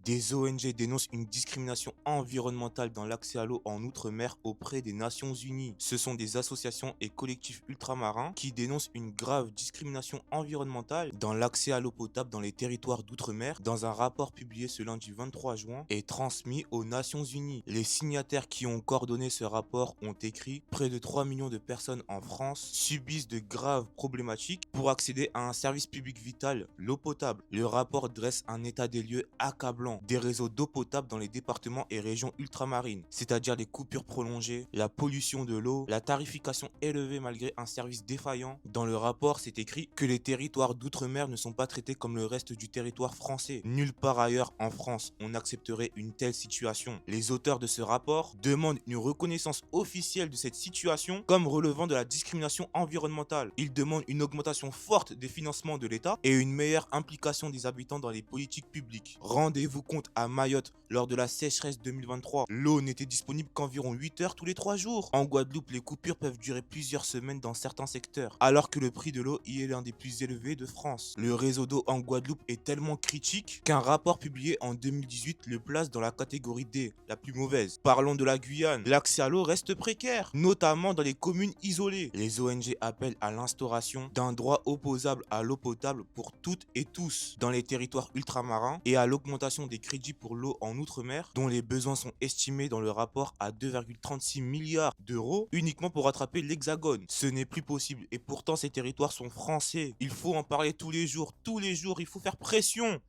Des ONG dénoncent une discrimination environnementale dans l'accès à l'eau en Outre-mer auprès des Nations Unies. Ce sont des associations et collectifs ultramarins qui dénoncent une grave discrimination environnementale dans l'accès à l'eau potable dans les territoires d'Outre-mer dans un rapport publié ce lundi 23 juin et transmis aux Nations Unies. Les signataires qui ont coordonné ce rapport ont écrit: près de 3 millions de personnes en France subissent de graves problématiques pour accéder à un service public vital, l'eau potable. Le rapport dresse un état des lieux accablant des réseaux d'eau potable dans les départements et régions ultramarines, c'est-à-dire les coupures prolongées, la pollution de l'eau, la tarification élevée malgré un service défaillant. Dans le rapport, c'est écrit que les territoires d'outre-mer ne sont pas traités comme le reste du territoire français. Nulle part ailleurs en France on accepterait une telle situation. Les auteurs de ce rapport demandent une reconnaissance officielle de cette situation comme relevant de la discrimination environnementale. Ils demandent une augmentation forte des financements de l'État et une meilleure implication des habitants dans les politiques publiques. Rendez-vous compte, à Mayotte, lors de la sécheresse 2023, l'eau n'était disponible qu'environ 8 heures tous les 3 jours. En Guadeloupe, les coupures peuvent durer plusieurs semaines dans certains secteurs, alors que le prix de l'eau y est l'un des plus élevés de France. Le réseau d'eau en Guadeloupe est tellement critique qu'un rapport publié en 2018 le place dans la catégorie D, la plus mauvaise. Parlons de la Guyane. L'accès à l'eau reste précaire, notamment dans les communes isolées. Les ONG appellent à l'instauration d'un droit opposable à l'eau potable pour toutes et tous dans les territoires ultramarins et à l'augmentation des crédits pour l'eau en Outre-mer, dont les besoins sont estimés dans le rapport à 2,36 milliards d'euros uniquement pour rattraper l'Hexagone. Ce n'est plus possible et pourtant ces territoires sont français. Il faut en parler tous les jours, il faut faire pression.